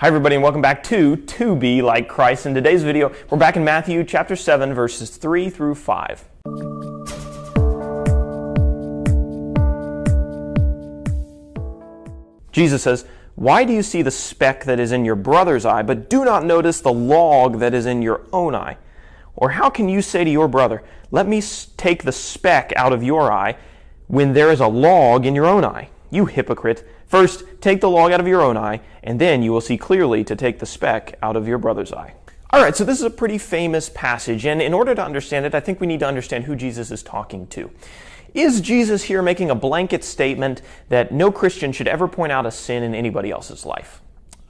Hi everybody and welcome back to Be Like Christ. In today's video, we're back in Matthew chapter 7 verses 3 through 5. Jesus says, "Why do you see the speck that is in your brother's eye, but do not notice the log that is in your own eye? Or how can you say to your brother, 'Let me take the speck out of your eye,' when there is a log in your own eye? You hypocrite! First, take the log out of your own eye, and then you will see clearly to take the speck out of your brother's eye." All right, so this is a pretty famous passage, and in order to understand it, I think we need to understand who Jesus is talking to. Is Jesus here making a blanket statement that no Christian should ever point out a sin in anybody else's life?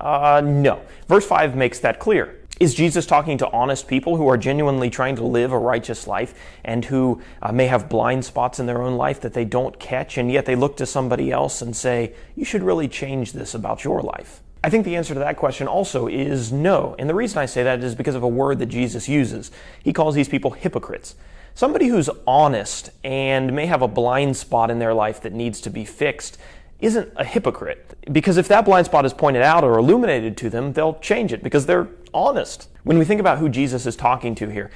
No. Verse 5 makes that clear. Is Jesus talking to honest people who are genuinely trying to live a righteous life and who may have blind spots in their own life that they don't catch, and yet they look to somebody else and say, "You should really change this about your life"? I think the answer to that question also is no. And the reason I say that is because of a word that Jesus uses. He calls these people hypocrites. Somebody who's honest and may have a blind spot in their life that needs to be fixed isn't a hypocrite, because if that blind spot is pointed out or illuminated to them, they'll change it because they're honest. When we think about who Jesus is talking to here,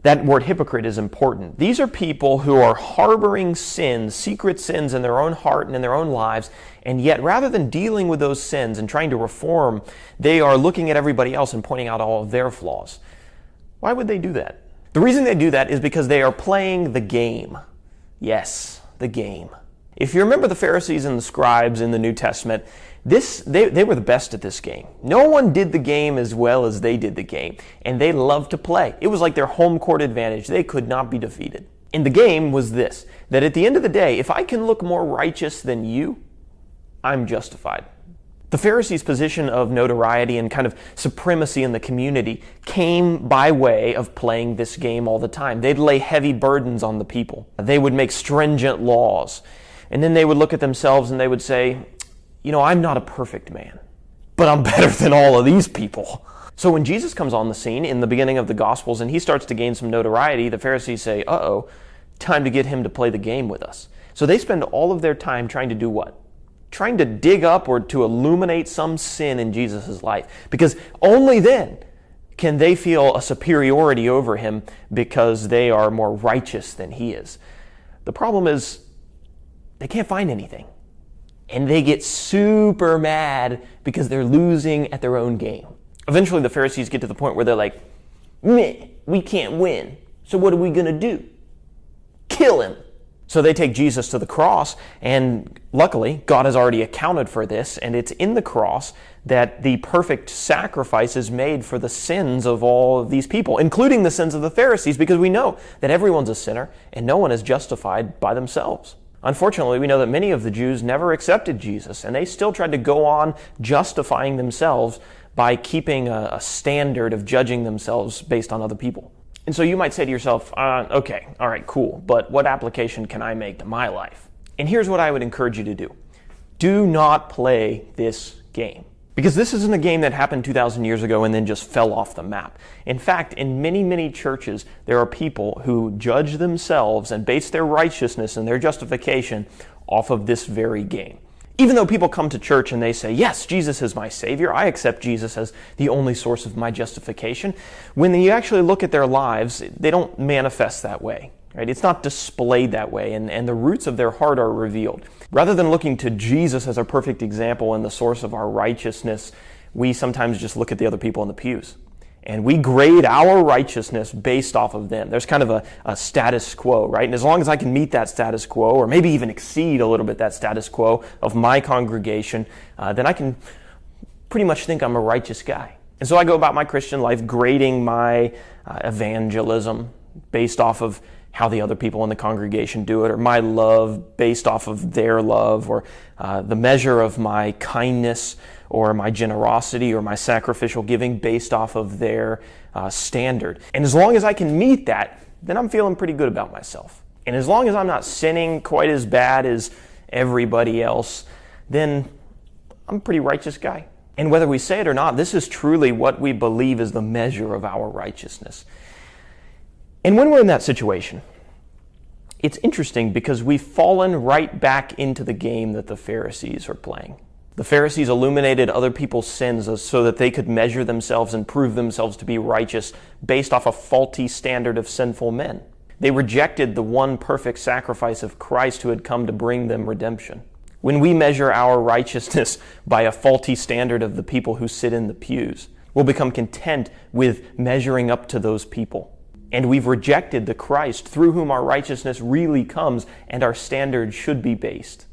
that word hypocrite is important. These are people who are harboring sins, secret sins in their own heart and in their own lives, and yet rather than dealing with those sins and trying to reform, they are looking at everybody else and pointing out all of their flaws. Why would they do that? The reason they do that is because they are playing the game. Yes, the game. If you remember the Pharisees and the scribes in the New Testament, they were the best at this game. No one did the game as well as they did the game, and they loved to play. It was like their home court advantage. They could not be defeated. And the game was this, that at the end of the day, if I can look more righteous than you, I'm justified. The Pharisees' position of notoriety and kind of supremacy in the community came by way of playing this game all the time. They'd lay heavy burdens on the people. They would make stringent laws. And then they would look at themselves and they would say, I'm not a perfect man, but I'm better than all of these people. So when Jesus comes on the scene in the beginning of the Gospels and he starts to gain some notoriety, the Pharisees say, time to get him to play the game with us. So they spend all of their time trying to do what? Trying to dig up or to illuminate some sin in Jesus' life. Because only then can they feel a superiority over him because they are more righteous than he is. The problem is, they can't find anything. And they get super mad because they're losing at their own game. Eventually the Pharisees get to the point where they're like, "Meh, we can't win. So what are we going to do? Kill him." So they take Jesus to the cross, and luckily God has already accounted for this, and it's in the cross that the perfect sacrifice is made for the sins of all of these people, including the sins of the Pharisees, because we know that everyone's a sinner and no one is justified by themselves. Unfortunately, we know that many of the Jews never accepted Jesus, and they still tried to go on justifying themselves by keeping a standard of judging themselves based on other people. And so you might say to yourself, okay, all right, cool, but what application can I make to my life? And here's what I would encourage you to do. Do not play this game. Because this isn't a game that happened 2,000 years ago and then just fell off the map. In fact, in many, many churches, there are people who judge themselves and base their righteousness and their justification off of this very game. Even though people come to church and they say, "Yes, Jesus is my Savior. I accept Jesus as the only source of my justification," when you actually look at their lives, they don't manifest that way. Right? It's not displayed that way, and the roots of their heart are revealed. Rather than looking to Jesus as our perfect example and the source of our righteousness, we sometimes just look at the other people in the pews. And we grade our righteousness based off of them. There's kind of a status quo, right? And as long as I can meet that status quo, or maybe even exceed a little bit that status quo of my congregation, then I can pretty much think I'm a righteous guy. And so I go about my Christian life grading my evangelism based off of how the other people in the congregation do it, or my love based off of their love, or the measure of my kindness or my generosity or my sacrificial giving based off of their standard. And as long as I can meet that, then I'm feeling pretty good about myself. And as long as I'm not sinning quite as bad as everybody else, then I'm a pretty righteous guy. And whether we say it or not, this is truly what we believe is the measure of our righteousness. And when we're in that situation, it's interesting because we've fallen right back into the game that the Pharisees are playing. The Pharisees illuminated other people's sins so that they could measure themselves and prove themselves to be righteous based off a faulty standard of sinful men. They rejected the one perfect sacrifice of Christ who had come to bring them redemption. When we measure our righteousness by a faulty standard of the people who sit in the pews, we'll become content with measuring up to those people. And we've rejected the Christ through whom our righteousness really comes and our standard should be based.